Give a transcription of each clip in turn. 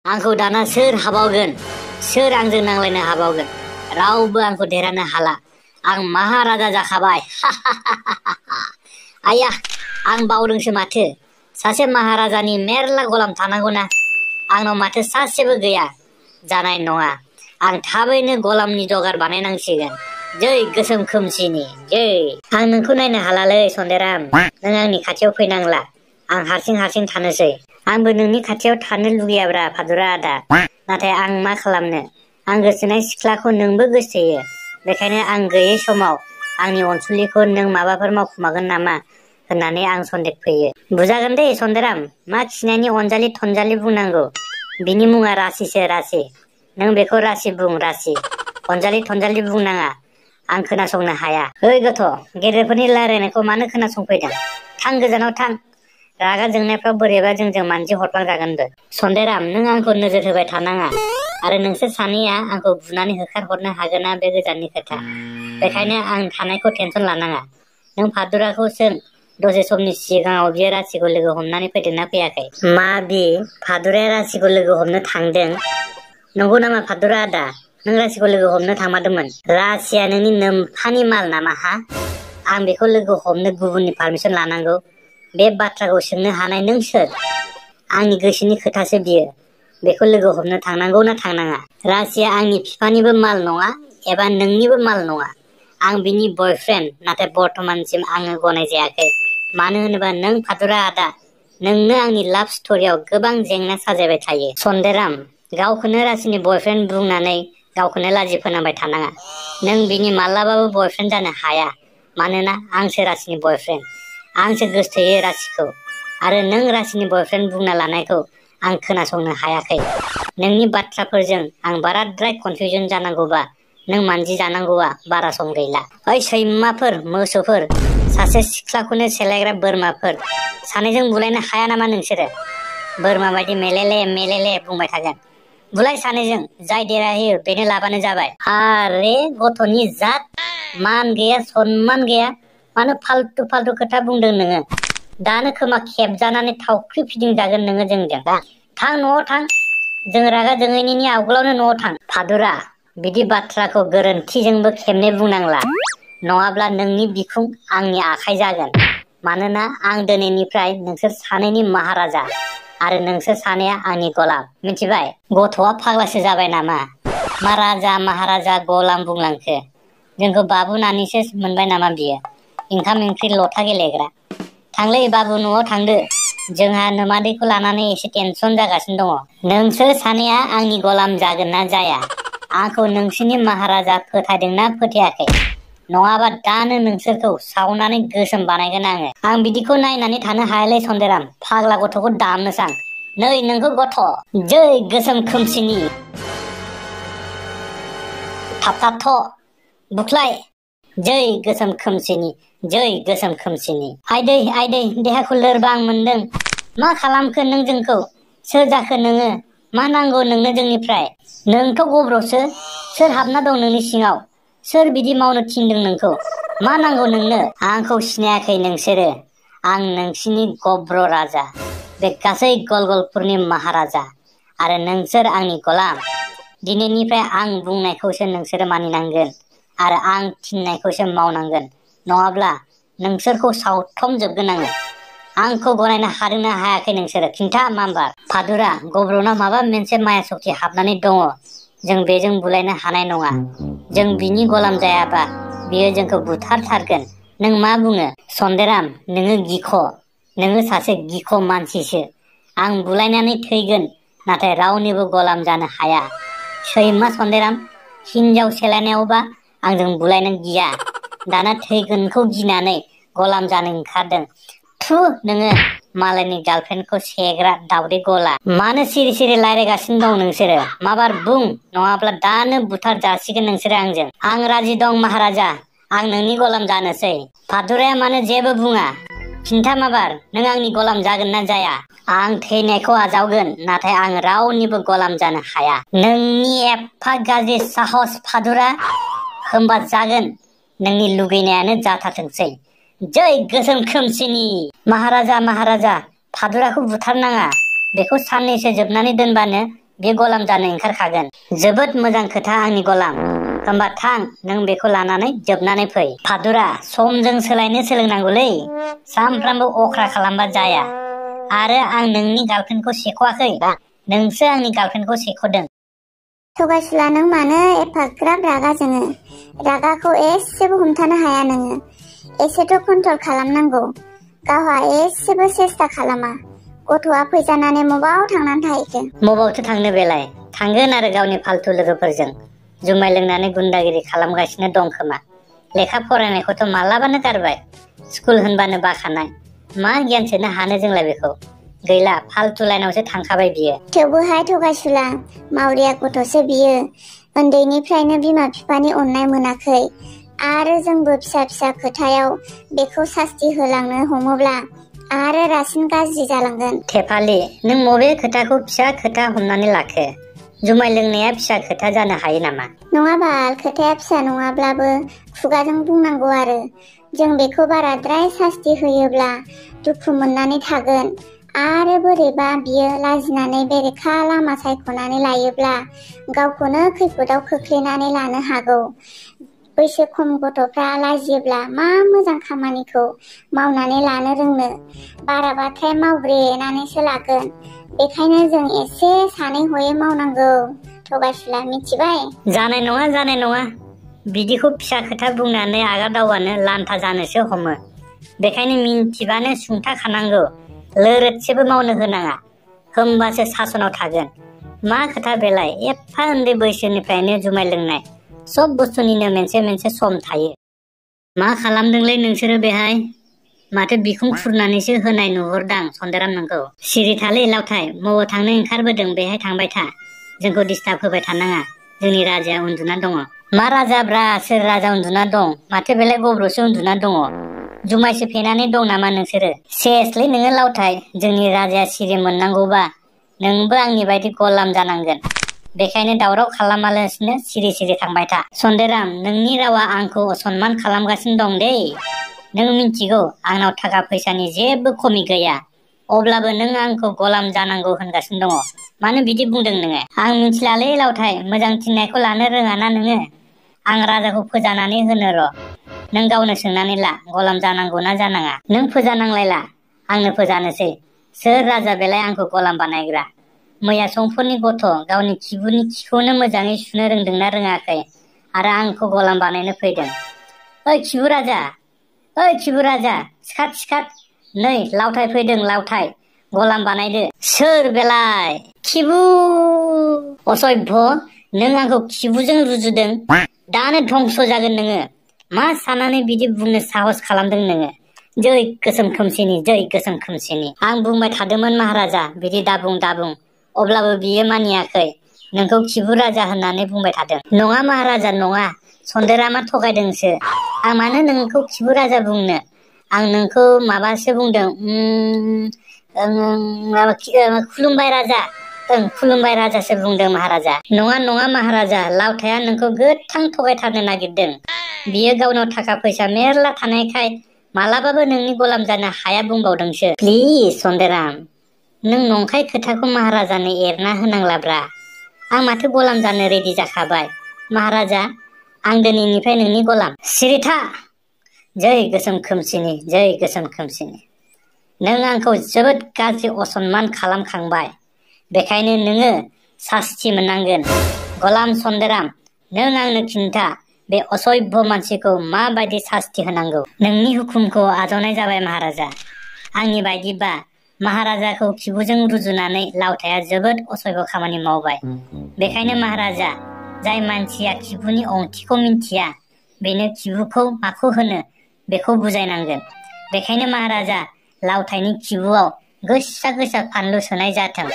आंखौ दाना सोर हाबावगोन? सोर आंजों नांलायनो हाबावगोन? रावबो आंखौ देरहानो हाला। आं महाराजा जाखाबाय। आया, आं बावदोंसो माथो। सासे महाराजानि मेरला गलाम थानांगौना। आंनाव माथो सासेबो गैया। जानाय नङा। आं थाबैनो गलामनि जगार बानायनांसिगोन। जै गोसोम खोमसिनि जै। आं नोंखौ नायनो हालालै सन्देराम। नों आंनि खाथियाव फैनांला। आं हारसिं थानोसै। आंबो नोंनि खाथियाव थानो लुगैयाब्रा फादुरा आदा। नाथाय आं मा खालामनो? आं गोसोनाय सिख्लाखौ नोंबो गोसोथोयो। बेखायनो आं गैयै समाव आंनि अनसुलिखौ नों माबाफोर मावखुमागोन नामा होननानै आं सन्देह फैयो। बुजागोन दे सन्देराम। मा खिनायनि अनजालि थनजालि बुंनांगौ। बिनि मुङा रासिसो रासि। नों बेखौ रासि बुं रासि। अनजालि थनजालि बुंनाङा। आं खोनासंनो हाया। ओइ गथ', गेदेरफोरनि रायलायनायखौ मानो खोनासंफैदों? थां गोजानाव थां। रागा जोंनायफ्राव बोरैबा जोंजों मानजि हरफ्लांजागोनबो। सन्देराम, नों आंखौ नोजोर होबाय थानाङा। आरो नोंसोर सानैया आंखौ बुनानै होखारहरनो हागोना बे गोजाननि खोथा। बेखायनो आं थानायखौ टेनसन लानाङा। नों फादुराखौ सों दसे समनि सिगाङाव बियो रासिखौ लोगो हमनानै फैदोंना फैयाखै? मा बे फादुराया रासिखौ लोगो हमनो थांदों? नंगौ नामा फादुरा आदा? नों रासिखौ लोगो हमनो थांमारदोंमोन? रासिया नोंनि नोम्फानि माल नामा हा? आं बेखौ लोगो हमनो गुबुननि पारमिसन लानांगौ? बे बाथ्राखौ सोंनो हानाय नों सोर? आंनि गोसोनि खोथासो बियो। बेखौ लोगो हमनो थांनांगौ ना थांनाङा? रासिया आंनि बिफानिबो माल नङा एबा नोंनिबो माल नङा। आं बिनि बयफ्रेन्ड। नाथाय बर्तमानसिम आङो गनाय जायाखै। मानो होनोबा नों फादुरा आदा, नोंनो आंनि लाभ स्ट'रियाव गोबां जेंना साजायबाय थायो। सन्देराम, गावखौनो रासिनि बयफ्रेन्ड बुंनानै गावखौनो लाजि फोनांबाय थानाङा। नों बिनि मालाबाबो बयफ्रेन्ड जानो हाया। मानोना आंसो रासिनि बयफ्रेन्ड। आंसो गोसोथोयो रासिखौ। आरो नों रासिनि बयफ्रेन्ड बुंना लानायखौ आं खोनासंनो हायाखै। नोंनि बाथ्राफोरजों आं बाराद्राय कनफिउजन जानांगौबा नों मानजि जानांगौआ बारा सम गैला। ओइ सैमाफोर, मोसौफोर, सासे सिख्लाखौनो सेलायग्रा बोरमाफोर, सानैजों बुलायनो हाया नामा नोंसोरो? बोरमा बायदि मेलेले बुंबाय थागोन। बुलाय सानैजों। जाय देरहायो बेनो लाबानो जाबाय। आरे गथ'नि जात, मान गैया सनमान गैया। मानो फाल्थु खोथा बुंदों नोङो? दानो खोमा खेबजानानै थावख्रि फिदिंजागोन नोङो जोंजों। थां न'आव थां। जों रागा जोङैनि आवगोलावनो न'आव थां। फादुरा, बिदि बाथ्राखौ गोरोन्थिजोंबो खेबनै बुंनांला। नङाब्ला नोंनि बिखुं आंनि आखाइ जागोन। मानोना आं दिनैनिफ्राय नोंसोर सानैनि महाराजा। आरो नोंसोर सानैया आंनि गलाम। मिथिबाय? गथ'आ फाग्लासो जाबाय नामा? मा राजा महाराजा गलाम बुंलांखो? जोंखौ बाबु नानिसो मोनबाय नामा बियो? ओंखाम ओंख्रि लथा गेलेग्रा। थांलै बाबु, न'आव थांदो। जोंहा नोमादैखौ लानानै एसे टेनसन जागासिनो दङ। नोंसोर सानैया आंनि गलाम जागोन ना जाया? आंखौ नोंसोरनि महाराजा फोथायदोंना फोथायाखै? नङाबा दानो नोंसोरखौ सावनानै गोसोम बानायगोन आङो। आं बिदिखौ नायनानै थानो हायालै सन्देराम। फाग्ला गथ'खौ दामनोसां। नै नोंखौ गथ'। जै गोसोम खोमसिनि। थाबथाथ' बुख्लाय। जै गोसोम खोमसिनि। जै गोसोम खोमसिनि। आइदै देहाखौ लोरबां मोनदों। मा खालामखो नों जोंखौ? सोर जाखो नोङो? मा नांगौ नोंनो जोंनिफ्राय? नोंथ' गब्र'सो। सोर हाबना दं नोंनि सिङाव? सोर बिदि मावनो थिनदों नोंखौ? मा नांगौ नोंनो? आंखौ सिनायाखै नोंसोरो? आं नोंसिनि गब्र राजा। बे गासै गलगलपुरनि महाराजा। आरो नोंसोर आंनि गलाम। दिनैनिफ्राय आं बुंनायखौसो नोंसोरो मानिनांगोन। आरो आं थिननायखौसो मावनांगोन। नङाब्ला नोंसोरखौ सावथ्रमजोबगोन आङो। आंखौ गनायनो हादोंना हायाखै नोंसोरो? खिन्था माम्बार। फादुरा, गब्रनाव माबा मोनसे माया सक्ति हाबनानै दङ। जों बेजों बुलायनो हानाय नङा। जों बिनि गलाम जायाबा बियो जोंखौ बुथारथारगोन। नों मा बुङो? सन्देराम, नोङो गिख'। नोङो सासे गिख' मानसिसो। आं बुलायनानै थैगोन, नाथाय रावनिबो गलाम जानो हाया। सैमा सन्देराम, हिनजाव सेलायनायावबा आंजों बुलायनो गिया। दाना थैगोनखौ गिनानै गलाम जानो ओंखारदों। थु नोङो, मालायनि गार्लफ्रेन्डखौ सेग्रा दावदै गला। मानो सिरि रायलायगासिनो दं नोंसोरो? माबार बुं, नङाब्ला दानो बुथार जासिगोन नोंसोरो आंजों। आं राजि दं महाराजा। आं नोंनि गलाम जानोसै। फादुराया मानो जेबो बुङा? खिन्था माबार, नों आंनि गलाम जागोन ना जाया? आं थैनायखौ आजावगोन, नाथाय आं रावनिबो गलाम जानो हाया। नोंनि एफा गाज्रि साहस फादुरा? होमबा जागोन। नोंनि लुगैनायानो जाथारथोंसै। जै गोसोम खोमसिनि। महाराजा, फादुराखौ बुथारनाङा। बेखौ साननैसो जोबनानै दोनबानो बे गलाम जानो ओंखारखागोन। जोबोद मोजां खोथा आंनि गलाम। होमबा थां, नों बेखौ लानानै जोबनानै फै। फादुरा, समजों सोलायनो सोलोंनांगौलै। सानफ्रामबो अख्रा खालामबा जाया। आरो आं नोंनि गार्लफ्रेन्डखौ सेख'वाखै, नोंसो आंनि गार्लफ्रेन्डखौ सेख'दों। थगायसुला, नों मानो एफाग्राब रागा जोङो? रागाखौ एसेबो हमथानो हाया नोङो। एसेथ' कन्ट्रल खालामनांगौ। गावहा एसेबो सेस्था खालामा। गथ'आ फैजानानै मबाव थांनानै थाहैखो? मबावथो थांनो बेलाय? थांगोन आरो गावनि फाल्थु लोगोफोरजों जुमाय लोंनानै गुन्दागिरि खालामगासिनो दं खोमा। लेखा फरायनायखौथ' मालाबानो गारबाय। स्कुल होनबानो बाखानाय। मा गियान सोनो हानो जोंलाय बेखौ? गैला, फाल्थु लाइनावसो थांखाबाय बियो। थेवबोहाय थगायसुला, मावरिया गथ'सो बियो। उन्दैनिफ्रायनो बिमा बिफानि अननाय मोनाखै। आरो जोंबो फिसा फिसा खोथायाव बेखौ सास्ति होलांनो हमोब्ला आरो रासिन गाज्रि जालांगोन। थेफालि, नों बबे खोथाखौ फिसा खोथा हमनानै लाखो? जुमाय लोंनाया फिसा खोथा जानो हायो नामा? नङा बाल, खोथाया फिसा नङाब्लाबो खुगाजों बुंनांगौ आरो। जों बेखौ बाराद्राय सास्ति होयोब्ला दुखु मोननानै थागोन। आरो बोरैबा बियो लाजिनानै बेरेखा लामा सायख'नानै लायोब्ला गावखौनो खैफोदाव खोख्लैनानै लानो हागौ। बैसो खम गथ'फ्रा लाजियोब्ला मा मोजां खामानिखौ मावनानै लानो रोंनो? बाराबाथाय मावब्रेनानैसो लागोन। बेखायनो जों एसे सानै हयै मावनांगौ। थगायसुला, मिथिबाय? जानाय नङा, जानाय नङा। बिदिखौ फिसा खोथा बुंनानै आगादावानो लान्था जानोसो हमो। बेखायनो मिन्थिबानो सुंथाखानांगौ। लोरोदसेबो मावनो होनाङा। होमबासो सासनाव थागोन। मा खोथा बेलाय? एफा उन्दै बैसोनिफ्रायनो जुमाय लोंनाय। सब बुस्थुनिनो मोनसे मोनसे सम थायो। मा खालामदोंलै नोंसोरो बेहाय? माथो बिखुं खुरनानैसो होनाय नुहुरदां सन्देराम नोंखौ। सिरि थालै लावथाय, मबाव थांनो ओंखारबोदों बेहाय थांबाय था। जोंखौ डिस्टार्ब होबाय थानाङा। जोंनि राजाया उन्दुना दङ। मा राजाब्रा? सोर राजा उन्दुना दं? माथो बेलाय गब्र'सो उन्दुना दङ। जुमायसो फेनानै दं नामा नोंसोरो? सेसलै नोङो लावथाय, जोंनि राजाया सिरि मोननांगौबा नोंबो आंनि बायदि गलाम जानांगोन। बेखायनो दावराव खालामालासिनो सिरि सिरि थांबाय था। सन्देराम, नोंनि रावा आंखौ असनमान खालामगासिनो दं दै। नों मिन्थिगौ आंनाव थाखा फैसानि जेबो खमि गैया। अब्लाबो नों आंखौ गलाम जानांगौ होनगासिनो दङ। मानो बिदि बुंदों नोङो? आं मिथिलालै लावथाय, मोजां थिननायखौ लानो रोङाना नोङो? आं राजाखौ फोजानानै होनो र'। नों गावनो सोंनानै ला, गलाम जानांगौ ना जानाङा? नों फोजानांलायला, आंनो फोजानोसै। सोर राजा बेलाय आंखौ गलाम बानायग्रा? मैया समफोरनि गथ' गावनि खिबुनि खिखौनो मोजाङै सुनो रोंदोंना रोङाखै? आरो आंखौ गलाम बानायनो फैदों। ओइ खिबु राजा, ओइ खिबु राजा, सिखार सिखार। नै लावथाय फैदों, लावथाय गलाम बानायदो। सोर बेलाय? खिबु! असभ्य, नों आंखौ खिबुजों रुजुदों? दानो धंस जागोन नोङो। मा साननानै बिदि बुंनो साहस खालामदों नोङो? जै गोसोम खोमसिनि, जै गोसोम खोमसिनि। आं बुंबाय थादोंमोन महाराजा बिदि दाबुं दाबुं। अब्लाबो बियो मानियाखै। नोंखौ खिबु राजा होननानै बुंबाय थादों। नङा महाराजा नङा, सन्देरामा थगायदोंसो। आं मानो नोंखौ खिबु राजा बुंनो? आं नोंखौ माबासो बुंदों, खुलुमबाय राजा। खुलुमबाय राजासो बुंदों महाराजा। नङा नङा महाराजा, लावथाया नोंखौ गोथां थगायथारनो नागिरदों। बियो गावनाव थाखा फैसा मेरला थानायखाय मालाबाबो नोंनि गलाम जानो हाया बुंबावदोंसो। प्लिज सन्देराम, नों नंखाय खोथाखौ महाराजानो एरना होनांलाब्रा। आं माथो गलाम जानो रेडि जाखाबाय। महाराजा, आं दिनैनिफ्राय नोंनि गलाम। सिरि था! जै गोसोम खोमसिनि, जै गोसोम खोमसिनि। नों आंखौ जोबोद गाज्रि असनमान खालामखांबाय। बेखायनो नोङो सास्ति मोननांगोन। गलाम सन्देराम, नों आंनो खिन्था, बे असभ्य मानसिखौ माबायदि सास्ति होनांगौ? नोंनि हुकुमखौ आजावनाय जाबाय महाराजा। आंनि बायदिबा महाराजाखौ खिबुजों रुजुनानै लावथाया जोबोद असभ्य खामानि मावबाय। बेखायनो महाराजा, जाय मानसिया खिबुनि ओंथिखौ मिन्थिया बेनो खिबुखौ माखौ होनो बेखौ बुजायनांगोन। बेखायनो महाराजा, लावथायनि खिबुआव गोसा गोसा फानलु सोनाय जाथों।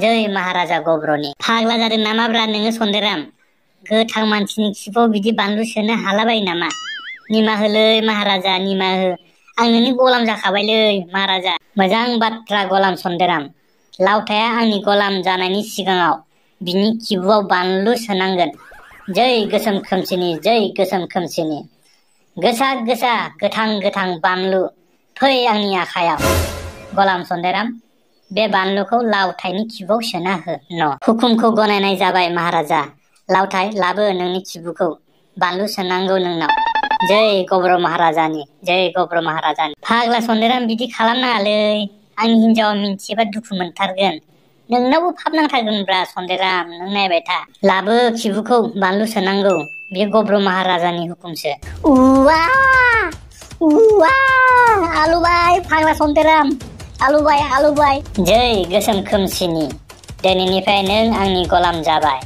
जै महाराजा गब्रनि। फाग्ला जादों नामाब्रा नोङो सन्देराम? गोथां मानसिनि खिबुआव बिदि बानलु सोनो हालाबायो नामा? निमाहा होलै महाराजा, निमाहा हो। आं नोंनि गलाम जाखाबायलै महाराजा। मोजां बाथ्रा गलाम सन्देराम। लावथाया आंनि गलाम जानायनि सिगाङाव बिनि खिबुआव बानलु सोनांगोन। जै गोसोम खोमसिनि, जै गोसोम खोमसिनि। गोसा गोसा गोथां गोथां बानलु फै आंनि आखायाव। गलाम सन्देराम, बे बानलुखौ लावथायनि खिबुआव सोना हो न'। हुकुमखौ गनायनाय जाबाय महाराजा। लावथाय लाबो नोंनि खिबुखौ, बानलु सोनांगौ नोंनाव। जै गब्र महाराजानि, जै गब्र महाराजानि। फाग्ला सन्देराम बिदि खालामनाङालै, आंनि हिन्जावा मिन्थियोबा दुखु मोनथारगोन। नोंनावबो फाब नांथारगोनब्रा सन्देराम, नों नायबाय था। लाबो खिबुखौ, बानलु सोनांगौ, बेयो गब्र महाराजानि हुकुमसो। उवा उवा आलुबाय फाग्ला सन्देराम, आलुबाय आलुबाय। जै गोसोम खोमसिनि, दिनैनिफ्राय नों आंनि गलाम जाबाय।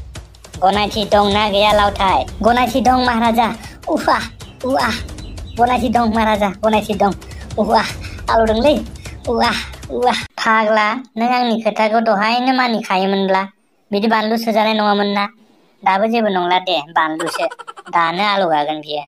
गनायथि दंना गैया लावथाय? गनायथि दं महाराजा। उवा उवा गनायथि दं महाराजा, गनायथि दं। उवा आलौदोंलै, उवा उवा। फाग्ला, नों आंनि खोथाखौ दहायनो मानिखायोमोनब्ला बिदि बानलु सोजानाय नङामोन ना। दाबो जेबो नंला दे, बानलुसो, दानो आलौगागोन बियो।